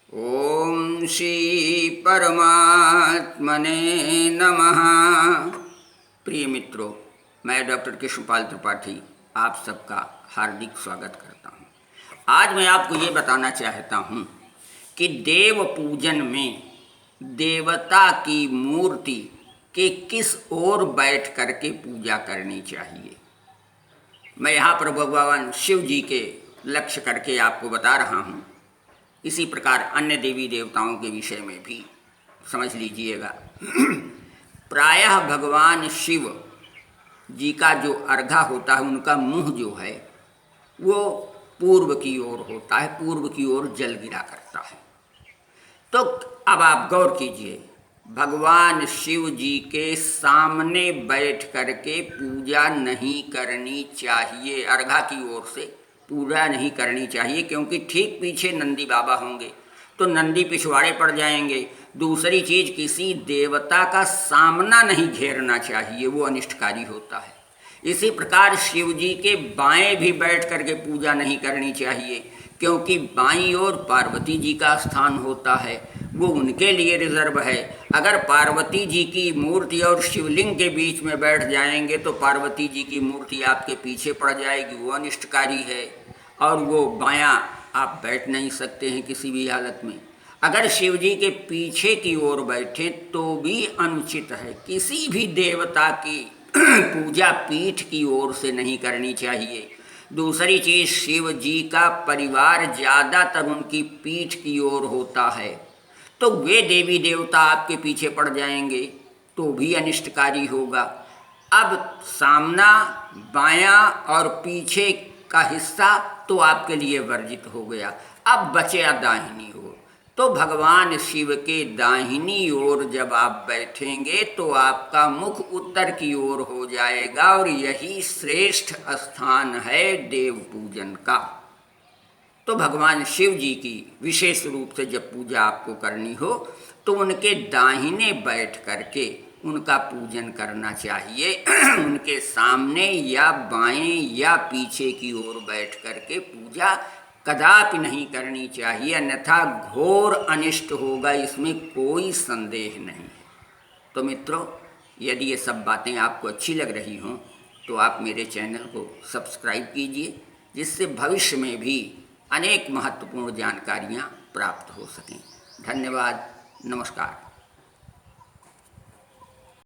ओम श्री परमात्मने नमः। प्रिय मित्रों, मैं डॉक्टर कृष्णपाल त्रिपाठी आप सबका हार्दिक स्वागत करता हूँ। आज मैं आपको ये बताना चाहता हूँ कि देव पूजन में देवता की मूर्ति के किस ओर बैठ करके पूजा करनी चाहिए। मैं यहाँ पर भगवान शिव जी के लक्ष्य करके आपको बता रहा हूँ। इसी प्रकार अन्य देवी देवताओं के विषय में भी समझ लीजिएगा। प्रायः भगवान शिव जी का जो अर्घा होता है, उनका मुंह जो है वो पूर्व की ओर होता है, पूर्व की ओर जल गिरा करता है। तो अब आप गौर कीजिए, भगवान शिव जी के सामने बैठ करके पूजा नहीं करनी चाहिए, अर्घा की ओर से पूजा नहीं करनी चाहिए, क्योंकि ठीक पीछे नंदी बाबा होंगे तो नंदी पिछवाड़े पड़ जाएंगे। दूसरी चीज़, किसी देवता का सामना नहीं घेरना चाहिए, वो अनिष्टकारी होता है। इसी प्रकार शिव जी के बाएं भी बैठ करके पूजा नहीं करनी चाहिए, क्योंकि बाईं ओर पार्वती जी का स्थान होता है, वो उनके लिए रिजर्व है। अगर पार्वती जी की मूर्ति और शिवलिंग के बीच में बैठ जाएंगे तो पार्वती जी की मूर्ति आपके पीछे पड़ जाएगी, वो अनिष्टकारी है। और वो बायां आप बैठ नहीं सकते हैं किसी भी हालत में। अगर शिव जी के पीछे की ओर बैठे तो भी अनुचित है। किसी भी देवता की पूजा पीठ की ओर से नहीं करनी चाहिए। दूसरी चीज़, शिव जी का परिवार ज़्यादातर उनकी पीठ की ओर होता है, तो वे देवी देवता आपके पीछे पड़ जाएंगे तो भी अनिष्टकारी होगा। अब सामना, बायां और पीछे का हिस्सा तो आपके लिए वर्जित हो गया। अब बचा दाहिनी ओर, तो भगवान शिव के दाहिनी ओर जब आप बैठेंगे तो आपका मुख उत्तर की ओर हो जाएगा, और यही श्रेष्ठ स्थान है देव पूजन का। तो भगवान शिव जी की विशेष रूप से जब पूजा आपको करनी हो तो उनके दाहिने बैठ करके उनका पूजन करना चाहिए। उनके सामने या बाएं या पीछे की ओर बैठ करके पूजा कदापि नहीं करनी चाहिए, अन्यथा घोर अनिष्ट होगा, इसमें कोई संदेह नहीं है। तो मित्रों, यदि ये सब बातें आपको अच्छी लग रही हों तो आप मेरे चैनल को सब्सक्राइब कीजिए, जिससे भविष्य में भी अनेक महत्वपूर्ण जानकारियाँ प्राप्त हो सकें। धन्यवाद, नमस्कार।